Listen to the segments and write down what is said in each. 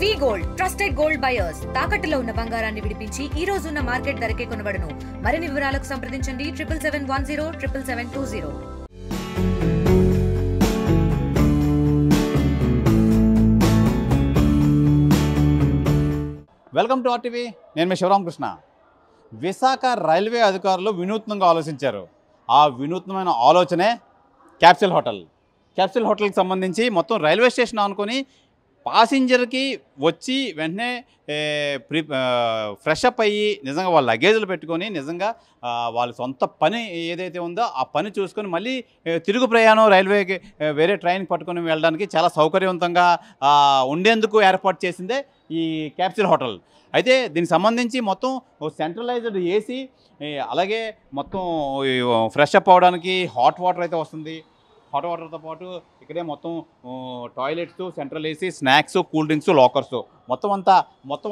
వి gold trusted gold buyers తాకట్టులో ఉన్న బంగారాన్ని విడిపించి ఈ రోజు ఉన్న మార్కెట్ ధరకే కొనబడును. మరిన్ని వివరాలకు సంప్రదించండి 7771077720. Welcome to RTV. నేను మీ శివరామకృష్ణ. విశాఖ రైల్వే అధికారులు వినూత్నంగా ఆలోచించారు. ఆ వినూత్నమైన ఆలోచనే క్యాప్సూల్ హోటల్. క్యాప్సూల్ హోటల్కి సంబంధించి మొత్తం రైల్వే స్టేషన్ అనుకొని పాసింజర్కి వచ్చి వెంటనే ఫ్రెష్ అప్ అయ్యి నిజంగా వాళ్ళ లగేజ్లు పెట్టుకొని నిజంగా వాళ్ళ సొంత పని ఏదైతే ఉందో ఆ పని చూసుకొని మళ్ళీ తిరుగు ప్రయాణం రైల్వేకి వేరే ట్రైన్ పట్టుకొని వెళ్ళడానికి చాలా సౌకర్యవంతంగా ఉండేందుకు ఏర్పాటు చేసిందే ఈ క్యాప్సూల్ హోటల్. అయితే దీనికి సంబంధించి మొత్తం సెంట్రలైజ్డ్ ఏసీ, అలాగే మొత్తం ఫ్రెష్ అప్ అవ్వడానికి హాట్ వాటర్ అయితే వస్తుంది. హాట్ వాటర్తో పాటు ఇక్కడే మొత్తం toilets, central AC, snacks, cool drinks, lockers మొత్తం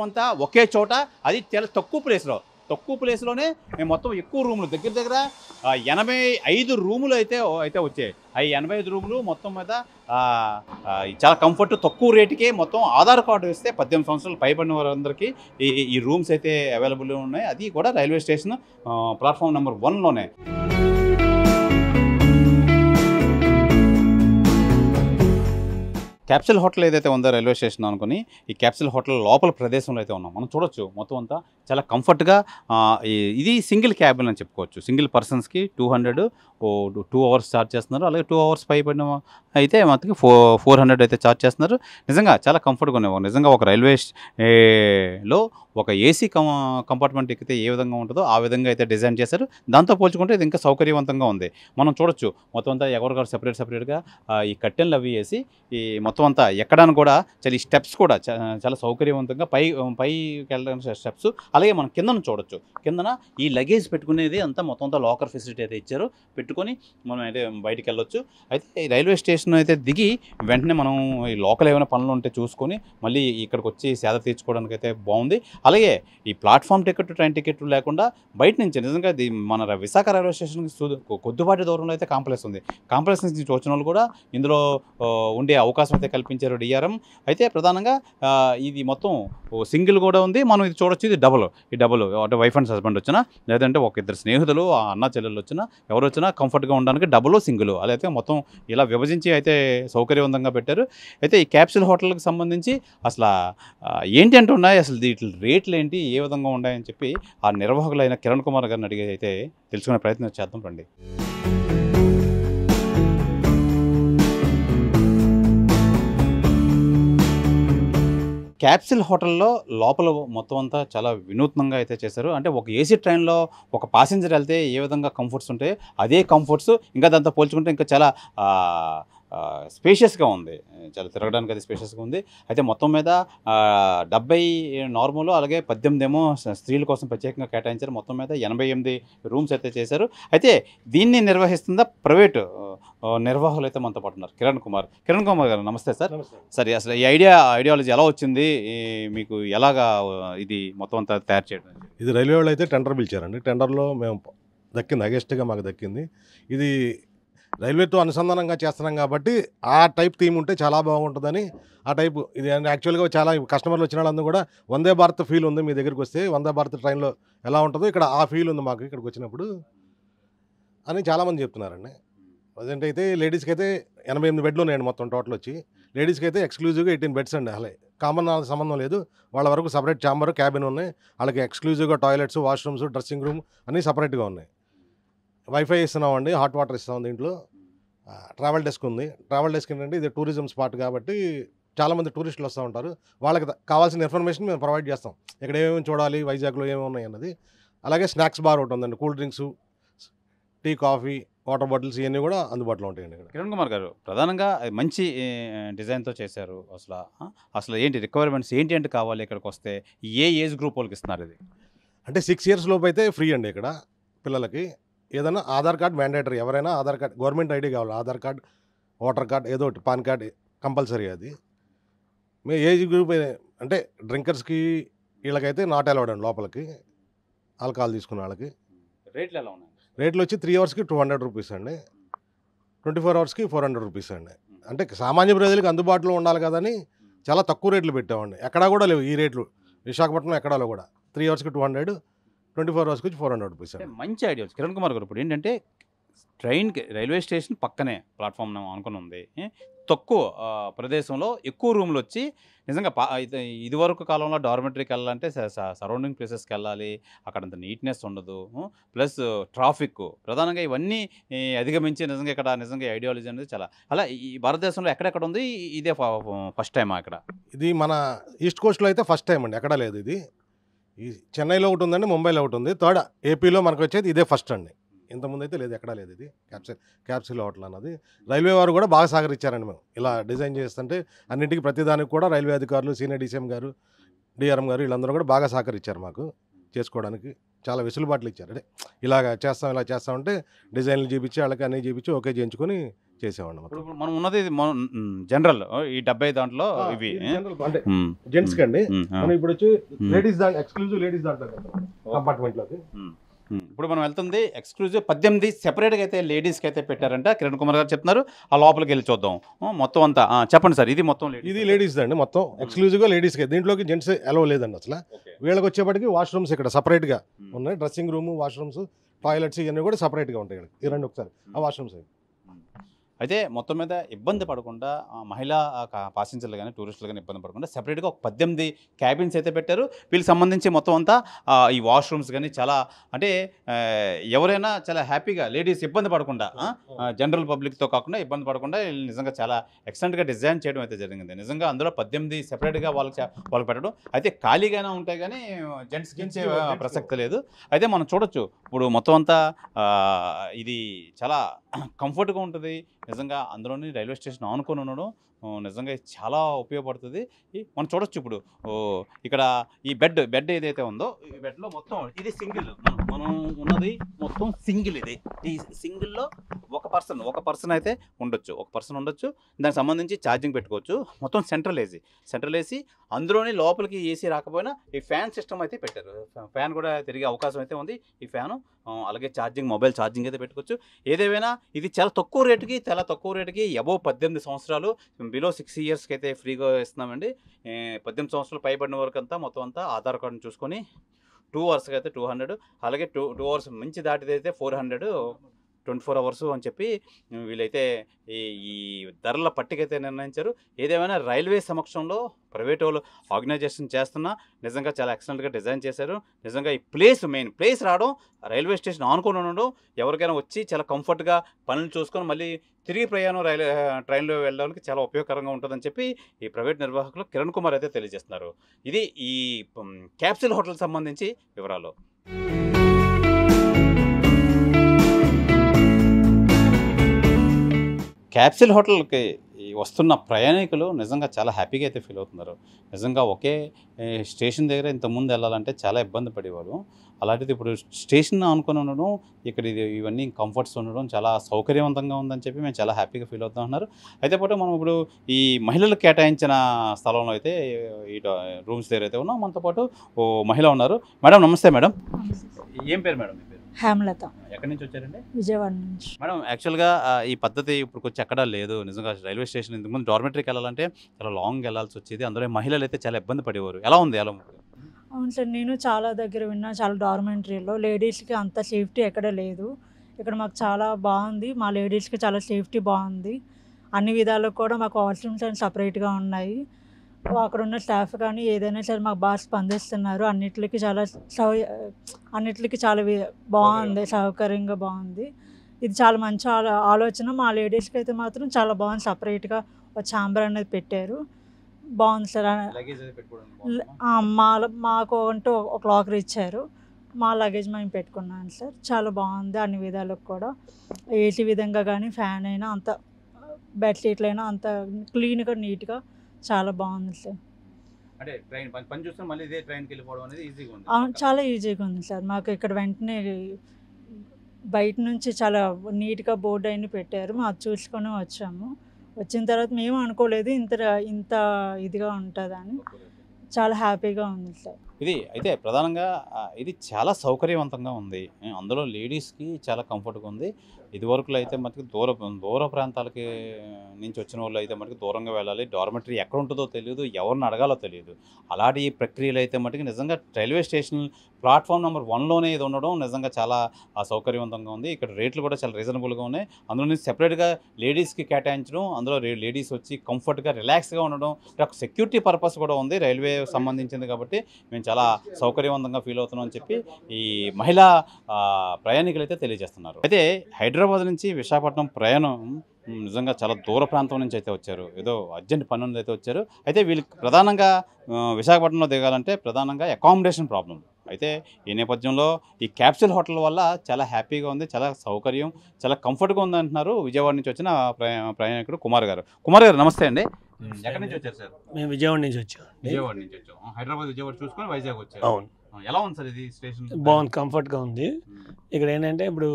అంతా ఒకే చోట. అది చాలా తక్కువ ప్లేస్లోనే మొత్తం ఎక్కువ రూములు దగ్గర 85 రూములు అయితే వచ్చాయి. ఆ 85 రూములు మొత్తం మీద చాలా కంఫర్ట్, తక్కువ రేటుకే మొత్తం ఆధార్ కార్డు ఇస్తే 18 సంవత్సరాలు పైబడిన వారందరికీ ఈ రూమ్స్ అయితే అవైలబుల్ ఉన్నాయి. అది కూడా రైల్వే స్టేషన్ ప్లాట్ఫామ్ నెంబర్ 1లోనే. క్యాప్సూల్ హోటల్ ఏదైతే ఉందో రైల్వే స్టేషన్ అనుకుని ఈ క్యాప్సూల్ హోటల్ లోపల ప్రదేశంలో అయితే ఉన్నాం. మనం చూడొచ్చు మొత్తం అంతా చాలా కంఫర్ట్గా. ఇది సింగిల్ క్యాబిన్ అని చెప్పుకోవచ్చు. సింగిల్ పర్సన్స్కి 2 అవర్స్ ఛార్జ్ చేస్తున్నారు. అలాగే 2 అవర్స్ పైబడిన అయితే మొత్తం 400 అయితే ఛార్జ్ చేస్తున్నారు. నిజంగా చాలా కంఫర్ట్గా ఉన్నాయి. నిజంగా ఒక రైల్వేలో ఒక ఏసీ కంపార్ట్మెంట్ ఎక్కితే ఏ విధంగా ఉంటుందో ఆ విధంగా అయితే డిజైన్ చేశారు. దాంతో పోల్చుకుంటే ఇది ఇంకా సౌకర్యవంతంగా ఉంది. మనం చూడొచ్చు మొత్తం అంతా ఎవరికారు సపరేట్గా ఈ కట్టెన్లు అవి వేసి ఈ మొత్తం అంతా ఎక్కడానికి కూడా చాలా ఈ స్టెప్స్ కూడా చాలా సౌకర్యవంతంగా పైకి వెళ్ళడానికి స్టెప్స్. అలాగే మనం కిందను చూడొచ్చు. కిందన ఈ లగేజ్ పెట్టుకునేది అంతా మొత్తం అంతా లాకర్ ఫెసిలిటీ అయితే ఇచ్చారు. పెట్టుకొని మనం అయితే బయటికి వెళ్ళొచ్చు. అయితే ఈ రైల్వే స్టేషన్ అయితే దిగి వెంటనే మనం ఈ లోకల్ ఏమైనా పనులు ఉంటే చూసుకొని మళ్ళీ ఇక్కడికి వచ్చి సేద తీర్చుకోవడానికి అయితే బాగుంది. అలాగే ఈ ప్లాట్ఫామ్ టికెట్, ట్రైన్ టికెట్ లేకుండా బయట నుంచి నిజంగా మన విశాఖ రైల్వే స్టేషన్కి కొద్దిపాటి దూరంలో అయితే కాంప్లెక్స్ ఉంది. కాంప్లెక్స్ నుంచి వచ్చిన వాళ్ళు కూడా ఇందులో ఉండే అవకాశం అయితే కల్పించారు డిఆర్ఎం. అయితే ప్రధానంగా ఇది మొత్తం సింగిల్ కూడా ఉంది. మనం ఇది చూడొచ్చు. ఇది డబుల్ అంటే వైఫ్ అండ్ హస్బెండ్ వచ్చినా, లేదంటే ఒక ఇద్దరు స్నేహితులు, అన్న చెల్లెలు వచ్చినా, ఎవరు వచ్చినా కంఫర్ట్గా ఉండడానికి డబుల్, సింగిల్ అదైతే మొత్తం ఇలా విభజించి అయితే సౌకర్యవంతంగా పెట్టారు. అయితే ఈ క్యాప్సూల్ హోటల్కి సంబంధించి అసలు ఏంటి అంటూ ఉన్నాయి, అసలు వీటి రేట్లు ఏంటి, ఏ విధంగా ఉన్నాయని చెప్పి ఆ నిర్వాహకులైన కిరణ్ కుమార్ గారిని అడిగి అయితే తెలుసుకునే ప్రయత్నం చేద్దాం రండి. క్యాప్సూల్ హోటల్లో లోపల మొత్తం అంతా చాలా వినూత్నంగా అయితే చేశారు. అంటే ఒక ఏసీ ట్రైన్లో ఒక ప్యాసింజర్ వెళ్తే ఏ విధంగా కంఫర్ట్స్ ఉంటాయి అదే కంఫర్ట్స్ ఇంకా దాంతో పోల్చుకుంటే ఇంకా చాలా స్పేషియస్గా ఉంది. చాలా తిరగడానికి అది స్పేషియస్గా ఉంది. అయితే మొత్తం మీద 70 నార్మల్, అలాగే 18 ఏమో స్త్రీల కోసం ప్రత్యేకంగా కేటాయించారు. మొత్తం మీద 88 రూమ్స్ అయితే చేశారు. అయితే దీన్ని నిర్వహిస్తుందా ప్రైవేటు నిర్వాహకులు అయితే మనతో పాటు ఉన్నారు. కిరణ్ కుమార్ గారు నమస్తే సార్. సరే, అసలు ఈ ఐడియాలజీ ఎలా వచ్చింది మీకు, ఎలాగా ఇది మొత్తం అంతా తయారు చేయడం? ఇది రైల్వే వాళ్ళు అయితే టెండర్ పిలిచారండి. టెండర్లో మేము దక్కింది, హైయెస్ట్గా మాకు దక్కింది. ఇది రైల్వేతో అనుసంధానంగా చేస్తున్నాం కాబట్టి ఆ టైప్ థీమ్ ఉంటే చాలా బాగుంటుందని ఆ టైపు ఇది. యాక్చువల్గా చాలా కస్టమర్లు వచ్చిన వాళ్ళందరూ కూడా వందే భారత్ ఫీల్ ఉంది. మీ దగ్గరికి వస్తే వందే భారత్ ట్రైన్లో ఎలా ఉంటుందో ఇక్కడ ఆ ఫీల్ ఉంది మాకు ఇక్కడికి వచ్చినప్పుడు అని చాలామంది చెప్తున్నారండి. ప్రజెంట్ అయితే లేడీస్కి అయితే 88 బెడ్లు ఉన్నాయండి మొత్తం టోటల్ వచ్చి. లేడీస్కి అయితే ఎక్స్క్లూజివ్గా 18 బెడ్స్ అండి. అలా కామన్ సంబంధం లేదు. వాళ్ళ వరకు సపరేట్ ఛాంబర్, క్యాబిన్ ఉన్నాయి. వాళ్ళకి ఎక్స్క్లూజివ్గా టాయిలెట్స్, వాష్రూమ్స్, డ్రెస్సింగ్ రూమ్ అన్నీ సపరేట్గా ఉన్నాయి. వైఫై ఇస్తున్నామండి, హాట్ వాటర్ ఇస్తాం. దీంట్లో ట్రావెల్ డెస్క్ ఉంది. ట్రావెల్ డెస్క్ ఏంటంటే ఇది టూరిజం స్పాట్ కాబట్టి చాలామంది టూరిస్టులు వస్తూ ఉంటారు. వాళ్ళకి కావాల్సిన ఇన్ఫర్మేషన్ మేము ప్రొవైడ్ చేస్తాం. ఇక్కడ ఏమేమి చూడాలి, వైజాగ్లో ఏమేమి ఉన్నాయి అన్నది. అలాగే స్నాక్స్ బార్ ఒకటి ఉందండి. Cool drinks, tea, coffee, water bottles ఇవన్నీ కూడా అందుబాటులో ఉంటాయండి ఇక్కడ. కిరణ్ కుమార్ గారు, ప్రధానంగా మంచి డిజైన్తో చేశారు. అసలు ఏంటి రిక్వైర్మెంట్స్ ఏంటి కావాలి ఇక్కడికి వస్తే? ఏ ఏజ్ గ్రూప్ వాళ్ళకి ఇస్తున్నారు ఇది? అంటే 6 years లోపు అయితే ఫ్రీ అండి ఇక్కడ పిల్లలకి. ఏదైనా ఆధార్ కార్డ్ మ్యాండేటరీ, ఎవరైనా ఆధార్ కార్డ్, గవర్నమెంట్ ఐడి కావాలి. ఆధార్ కార్డ్, ఓటర్ కార్డ్, ఏదో ఒకటి, పాన్ కార్డ్ కంపల్సరీ. అది మీ ఏజ్ గ్రూప్ అంటే డ్రింకర్స్కి వీళ్ళకైతే నాట్ అలౌడ్ అండి లోపలికి, ఆల్కహాల్ తీసుకున్న వాళ్ళకి. రేట్లు ఎలా ఉన్నాయి? రేట్లు వచ్చి 3 అవర్స్కి 200 రూపీస్ అండి, 24 అవర్స్కి 400 రూపీస్ అండి. అంటే సామాన్య ప్రజలకు అందుబాటులో ఉండాలి కదని చాలా తక్కువ రేట్లు పెట్టామండి. ఎక్కడా కూడా లేవు ఈ రేట్లు, విశాఖపట్నం ఎక్కడాలో కూడా. 3 అవర్స్కి 200, 24 అవర్స్కి వచ్చి 400 రూపీస్ అంటే అండి. మంచి ఐడియా కిరణ్ కుమార్ గారు. ఇప్పుడు ఏంటంటే ట్రైన్కి రైల్వే స్టేషన్ పక్కనే ప్లాట్ఫామ్ అనుకుని ఉంది. తక్కువ ప్రదేశంలో ఎక్కువ రూమ్లు వచ్చి నిజంగా ఇదివరకు కాలంలో డార్మెటరీకి వెళ్ళాలంటే సరౌండింగ్ ప్లేసెస్కి వెళ్ళాలి, అక్కడంత నీట్నెస్ ఉండదు, ప్లస్ ట్రాఫిక్, ప్రధానంగా ఇవన్నీ అధిగమించి నిజంగా ఇక్కడ నిజంగా ఐడియాలజీ అనేది చాలా అలా ఈ భారతదేశంలో ఎక్కడెక్కడ ఉంది. ఇదే ఫస్ట్ టైమా ఇక్కడ? ఇది మన ఈస్ట్ కోస్ట్లో అయితే ఫస్ట్ టైం అండి, ఎక్కడా లేదు ఇది. ఈ చెన్నైలో ఒకటి ఉందండి, ముంబైలో ఒకటి ఉంది, థర్డ్ ఏపీలో మనకు వచ్చేది ఇదే ఫస్ట్ అండి. ఇంతకుముందు అయితే లేదు, ఎక్కడా లేదు ఇది క్యాప్సిల్ హోటల్ అన్నది. రైల్వే వారు కూడా బాగా సహకరించారండి. మేము ఇలా డిజైన్ చేస్తుంటే అన్నింటికి ప్రతిదానికి కూడా రైల్వే అధికారులు, సీనియర్ డీసీఎం గారు, డిఆర్ఎం గారు వీళ్ళందరూ కూడా బాగా సహకరించారు మాకు చేసుకోవడానికి. చాలా వెసులుబాట్లు ఇచ్చారు. అంటే ఇలా చేస్తామంటే డిజైన్లు చూపించి వాళ్ళకి అన్నీ చూపించి ఓకే చేయించుకొని చేసేవాడిని. ఇప్పుడు మనం ఉన్నది జనరల్ ఈ 70 దాంట్లో ఇవి అంటే జెంట్స్కి అండి. మనం ఇప్పుడు వచ్చి లేడీస్ దాంట్లో ఎక్స్క్లూజివ్ లేడీస్ దాంట్లో కంపార్ట్మెంట్లోకి ఇప్పుడు మనం వెళ్తుంది ఎక్స్క్లూజివ్ 18 సెపరేట్గా అయితే లేడీస్కి అయితే పెట్టారంట. కిరణ్ కుమార్ గారు చెప్తున్నారు, ఆ లోపలికి వెళ్ళి చూద్దాం మొత్తం అంతా. చెప్పండి సార్, ఇది మొత్తం ఇది లేడీస్ అండి, మొత్తం ఎక్స్క్లూజివ్గా లేడీస్కి. దీంట్లోకి జెంట్స్ అలౌ లేదండి అసలు. వీళ్ళకి వచ్చేప్పటికి వాష్రూమ్స్ ఇక్కడ సపరేట్గా ఉన్నాయి, డ్రెస్సింగ్ రూమ్, వాష్రూమ్స్, టాయిలెట్స్ ఇవన్నీ కూడా సపరేట్గా ఉంటాయి ఇక్కడ. ఈ రెండు ఒకసారి ఆ వాష్రూమ్స్. అయితే మొత్తం మీద ఇబ్బంది పడకుండా మహిళా పాసెంజర్లు కానీ టూరిస్టులు కానీ ఇబ్బంది పడకుండా సెపరేట్గా ఒక 18 క్యాబిన్స్ అయితే పెట్టారు. వీళ్ళకి సంబంధించి మొత్తం అంతా ఈ వాష్రూమ్స్ కానీ చాలా అంటే ఎవరైనా చాలా హ్యాపీగా లేడీస్ ఇబ్బంది పడకుండా జనరల్ పబ్లిక్తో కాకుండా ఇబ్బంది పడకుండా నిజంగా చాలా ఎక్సలెంట్గా డిజైన్ చేయడం అయితే జరిగింది. నిజంగా అందులో 18 సెపరేట్గా వాళ్ళకి పెట్టడం అయితే ఖాళీగానే ఉంటాయి కానీ జెంట్స్కి ఇచ్చే ప్రసక్తి లేదు. అయితే మనం చూడొచ్చు ఇప్పుడు మొత్తం అంతా ఇది చాలా కంఫర్ట్గా ఉంటుంది నిజంగా. అందులోని రైల్వే స్టేషన్ ఆనుకొని ఉండడం నిజంగా చాలా ఉపయోగపడుతుంది. మనం చూడొచ్చు ఇప్పుడు ఇక్కడ ఈ బెడ్ ఏదైతే ఉందో ఈ బెడ్లో మొత్తం ఇది సింగిల్, మనం ఉన్నది మొత్తం సింగిల్. ఇది ఈ సింగిల్లో ఒక పర్సన్ అయితే ఉండొచ్చు. దానికి సంబంధించి ఛార్జింగ్ పెట్టుకోవచ్చు. మొత్తం సెంట్రల్ ఏసీ అందులోని లోపలికి ఏసీ రాకపోయినా ఈ ఫ్యాన్ సిస్టమ్ అయితే పెట్టారు. ఫ్యాన్ కూడా తిరిగే అవకాశం అయితే ఉంది ఈ ఫ్యాను. అలాగే మొబైల్ ఛార్జింగ్ అయితే పెట్టుకోవచ్చు. ఏదేమైనా ఇది చాలా తక్కువ రేటుకి అబోవ్ 18 సంవత్సరాలు బిలో 6 ఇయర్స్కి అయితే ఫ్రీగా ఇస్తున్నామండి. 18 సంవత్సరాలు పైబడిన వరకు అంతా మొత్తం అంతా ఆధార్ కార్డుని చూసుకొని 2 అవర్స్కి అయితే 200, అలాగే 2 అవర్స్ మించి దాటిదైతే 400, 24 అవర్స్ అని చెప్పి వీళ్ళైతే ఈ ధరల పట్టికైతే నిర్ణయించారు. ఏదేమైనా రైల్వే సమక్షంలో ప్రైవేట్ వాళ్ళు ఆర్గనైజేషన్ చేస్తున్నా నిజంగా చాలా ఎక్సలెంట్గా డిజైన్ చేశారు. నిజంగా ఈ మెయిన్ ప్లేస్ రావడం, రైల్వే స్టేషన్ ఆనుకొని ఉండడం, ఎవరికైనా వచ్చి చాలా కంఫర్ట్గా పనులు చూసుకొని మళ్ళీ తిరిగి ప్రయాణం ట్రైన్లో వెళ్ళడానికి చాలా ఉపయోగకరంగా ఉంటుందని చెప్పి ఈ ప్రైవేట్ నిర్వాహకులు కిరణ్ కుమార్ అయితే తెలియజేస్తున్నారు. ఇది ఈ క్యాప్సిల్ హోటల్ సంబంధించి వివరాలు. క్యాప్సిల్ హోటల్కి వస్తున్న ప్రయాణికులు నిజంగా చాలా హ్యాపీగా అయితే ఫీల్ అవుతున్నారు. నిజంగా ఒకే స్టేషన్ దగ్గర ఇంతకుముందు వెళ్ళాలంటే చాలా ఇబ్బంది పడేవారు. అలాంటిది ఇప్పుడు స్టేషన్ అనుకుని ఉండడం, ఇక్కడ ఇవన్నీ కంఫర్ట్స్ ఉండడం చాలా సౌకర్యవంతంగా ఉందని చెప్పి మేము చాలా హ్యాపీగా ఫీల్ అవుతాం అన్నారు. అయితే పాటు మనం ఇప్పుడు ఈ మహిళలకు కేటాయించిన స్థలంలో అయితే ఈ రూమ్స్ దగ్గర అయితే ఉన్నాం. మనతో పాటు ఓ మహిళ ఉన్నారు. మేడం నమస్తే. మేడం ఏం పేరు మేడం? హేమలత. ఎక్కడి నుంచి వచ్చారండి? విజయవాడ నుంచి. మేడం యాక్చువల్గా ఈ పద్ధతి ఇప్పుడు కొంచెం ఎక్కడా లేదు. నిజంగా రైల్వే స్టేషన్ ఇంతకుముందు డార్మెటరీకి వెళ్ళాలంటే చాలా లాంగ్ వెళ్ళాల్సి వచ్చేది. అందులో మహిళలు అయితే చాలా ఇబ్బంది పడేవారు. ఎలా ఉంది? అవును సార్, నేను చాలా దగ్గర విన్నా, చాలా డార్మెంటరీలో లేడీస్కి అంత సేఫ్టీ ఎక్కడ లేదు. ఇక్కడ మాకు చాలా బాగుంది, మా లేడీస్కి చాలా సేఫ్టీ బాగుంది. అన్ని విధాలకు కూడా మాకు వాష్రూమ్స్ అని సపరేట్గా ఉన్నాయి. అక్కడ ఉన్న స్టాఫ్ కానీ ఏదైనా సరే మాకు బాగా స్పందిస్తున్నారు. అన్నిటికీ చాలా బాగుంది, సౌకర్యంగా బాగుంది. ఇది చాలా మంచి ఆలోచన. మా లేడీస్కి అయితే మాత్రం చాలా బాగుంది. సపరేట్గా ఒక ఛాంబర్ అనేది పెట్టారు, బాగుంది సార్. మాకు అంటూ ఒక లాకర్ ఇచ్చారు, మా లగేజ్ మేము పెట్టుకున్నాను సార్. చాలా బాగుంది అన్ని విధాలకు కూడా. ఏసీ విధంగా కానీ ఫ్యాన్ అయినా అంత, బెడ్షీట్లు అయినా అంత క్లీన్గా నీట్గా చాలా బాగుంది సార్. చాలా ఈజీగా ఉంది సార్. మాకు ఇక్కడ వెంటనే బయట నుంచి చాలా నీట్గా బోర్డు అయినా పెట్టారు, మాకు చూసుకొని వచ్చాము. వచ్చిన తర్వాత మేము అనుకోలేదు ఇంత ఇదిగా ఉంటుందని. చాలా హ్యాపీగా ఉంది సార్. ఇది అయితే ప్రధానంగా ఇది చాలా సౌకర్యవంతంగా ఉంది. అందులో లేడీస్‌కి చాలా కంఫర్ట్‌గా ఉంది. ఇదివరకులో అయితే మటుకు దూర ప్రాంతాలకి నుంచి వచ్చిన వాళ్ళు అయితే మటుకు దూరంగా వెళ్ళాలి. డార్మెటరీ ఎక్కడ ఉంటుందో తెలీదు. ఎవరిని అడగాలో తెలీదు. అలాంటి ప్రక్రియలు అయితే మటుకు నిజంగా రైల్వే స్టేషన్ ప్లాట్‌ఫామ్ నెంబర్ 1లోనే ఇది ఉండడం నిజంగా చాలా సౌకర్యవంతంగా ఉంది. ఇక్కడ రేట్లు కూడా చాలా రీజనబుల్‌గా ఉన్నాయి. అందులో నుంచి సెపరేట్‌గా లేడీస్‌కి కేటాయించడం, అందులో లేడీస్ వచ్చి కంఫర్ట్‌గా రిలాక్స్‌గా ఉండడం, ఒక సెక్యూరిటీ పర్పస్ కూడా ఉంది. రైల్వే సంబంధించింది కాబట్టి మేము చాలా సౌకర్యవంతంగా ఫీల్ అవుతున్నాం అని చెప్పి ఈ మహిళా ప్రయాణికులు అయితే తెలియజేస్తున్నారు. అయితే హైదరాబాద్ నుంచి విశాఖపట్నం ప్రయాణం నిజంగా చాలా దూర ప్రాంతం నుంచి అయితే వచ్చారు. ఏదో అర్జెంట్ పని ఉంది అయితే వచ్చారు. అయితే వీళ్ళకి ప్రధానంగా విశాఖపట్నంలో దిగాలంటే ప్రధానంగా అకామిడేషన్ ప్రాబ్లం. అయితే ఈ నేపథ్యంలో ఈ క్యాప్సూల్ హోటల్ వల్ల చాలా హ్యాపీగా ఉంది, చాలా సౌకర్యం, చాలా కంఫర్ట్గా ఉంది అంటున్నారు విజయవాడ నుంచి వచ్చిన ప్రయాణికుడు కుమార్ గారు. కుమార్ గారు నమస్తే అండి. ఎక్కడి నుంచి వచ్చారు సార్? మేము విజయవాడ నుంచి వచ్చాం. విజయవాడ నుంచి వచ్చాం. హైదరాబాద్ విజయవాడ చూసుకొని వైజాగ్ వచ్చారు. అవును, ఎలా ఉంది సార్ ఇది స్టేషన్? బాగుంది, కంఫర్ట్గా ఉంది. ఇక్కడ ఏంటంటే ఇప్పుడు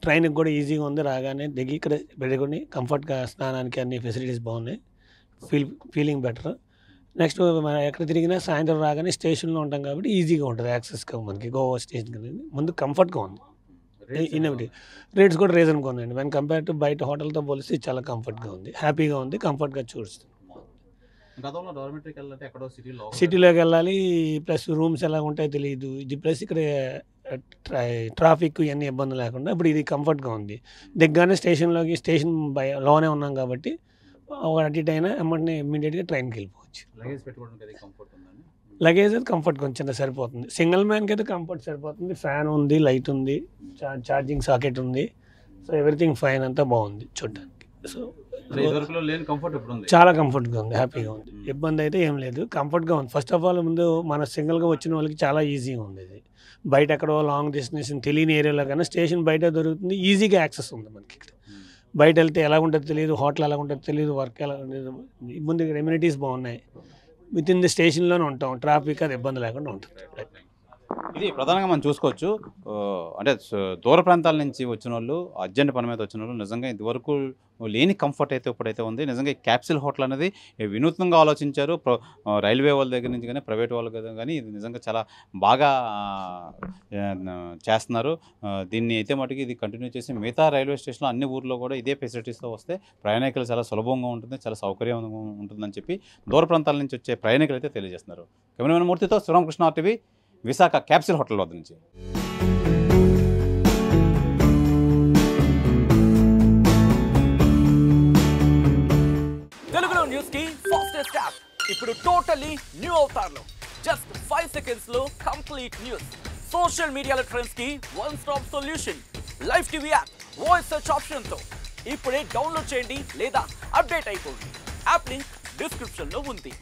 ట్రైన్కి కూడా ఈజీగా ఉంది. రాగానే దిగి ఇక్కడ పెట్టుకొని కంఫర్ట్గా స్నానానికి అన్ని ఫెసిలిటీస్ బాగున్నాయి. Feeling better. నెక్స్ట్ మనం ఎక్కడ తిరిగినా సాయంత్రం రాగానే స్టేషన్లో ఉంటాం కాబట్టి ఈజీగా ఉంటుంది యాక్సెస్గా మనకి గోవా స్టేషన్కి అనేది. ముందు కంఫర్ట్గా ఉంది. ఇన్నోవేటివ్ రేట్స్ కూడా రీజనబుల్గా ఉన్నాయండి. వెన్ కంపేర్ టు బయట హోటల్తో పోలిస్తే చాలా కంఫర్ట్గా ఉంది, హ్యాపీగా ఉంది, కంఫర్ట్గా చూస్తుంది. సిటీలోకి వెళ్ళాలి, ప్లస్ రూమ్స్ ఎలా ఉంటాయో తెలియదు. ఇది ప్లస్ ఇక్కడ ట్రాఫిక్ ఇవన్నీ ఇబ్బంది లేకుండా ఇప్పుడు ఇది కంఫర్ట్గా ఉంది. దిగ్గానే స్టేషన్ లోనే ఉన్నాం కాబట్టి ఒక అటు అయినా ఎమ్మటిని ఇమ్మీడియట్గా ట్రైన్కి వెళ్ళిపోవచ్చు. లగేజ్ అయితే కంఫర్ట్ కొంచెం సరిపోతుంది. సింగిల్ మ్యాన్కి అయితే కంఫర్ట్ సరిపోతుంది. ఫ్యాన్ ఉంది, లైట్ ఉంది, ఛార్జింగ్ సాకెట్ ఉంది. సో ఎవ్రీథింగ్ ఫైన్, అంతా బాగుంది చూడడానికి. సో చాలా కంఫర్ట్గా ఉంది, హ్యాపీగా ఉంది. ఇబ్బంది అయితే ఏం లేదు, కంఫర్ట్గా ఉంది. ఫస్ట్ ఆఫ్ ఆల్ ముందు మన సింగిల్గా వచ్చిన వాళ్ళకి చాలా ఈజీగా ఉంది. ఇది బయట ఎక్కడో లాంగ్ డెస్టినేషన్ తెలియని ఏరియాలో కానీ స్టేషన్ బయట దొరుకుతుంది, ఈజీగా యాక్సెస్ ఉంది మనకి. ఇక్కడ బయట వెళ్తే ఎలా ఉంటుందో తెలియదు, హోటల్ ఎలా ఉంటుందో తెలియదు, వర్క్ ఎలా ఉండదు. ముందు ఇక్కడ ఎమ్యూనిటీస్ బాగున్నాయి. విత్ ఇన్ ది స్టేషన్లోనే ఉంటాం, ట్రాఫిక్ అది ఇబ్బంది లేకుండా ఉంటుంది. ఇది ప్రధానంగా మనం చూసుకోవచ్చు. అంటే దూర ప్రాంతాల నుంచి వచ్చిన వాళ్ళు, అర్జెంట్ పని మీద వచ్చిన వాళ్ళు నిజంగా ఇదివరకు లేని కంఫర్ట్ అయితే ఇప్పుడైతే ఉంది. నిజంగా ఈ క్యాప్సూల్ హోటల్ అనేది వినూత్నంగా ఆలోచించారు. రైల్వే వాళ్ళ దగ్గర నుంచి కానీ ప్రైవేట్ వాళ్ళ దగ్గర కానీ ఇది నిజంగా చాలా బాగా చేస్తున్నారు. దీన్ని అయితే మటుకు ఇది కంటిన్యూ చేసి మిగతా రైల్వే స్టేషన్లో అన్ని ఊర్లో కూడా ఇదే ఫెసిలిటీస్తో వస్తే ప్రయాణికులు చాలా సులభంగా ఉంటుంది, చాలా సౌకర్యంగా ఉంటుందని చెప్పి దూర ప్రాంతాల నుంచి వచ్చే ప్రయాణికులు అయితే తెలియజేస్తున్నారు. కెమెరామెన్ మూర్తితో Sivaramakrishna RTV, Visakha capsule hotel వద్ద నుంచి. తెలుగులో న్యూస్ కి ఫాస్టెస్ట్ యాప్ ఇప్పుడు టోటల్లీ న్యూ అవతార్లో. జస్ట్ 5 సెకండ్స్ లో కంప్లీట్ న్యూస్, సోషల్ మీడియాలో ట్రెండ్స్ కి one stop solution, live TV app, voice search option తో ఇప్పుడే డౌన్లోడ్ చేయండి లేదా అప్డేట్ అయిపోండి. యాప్ లింక్ డిస్క్రిప్షన్ లో ఉంది.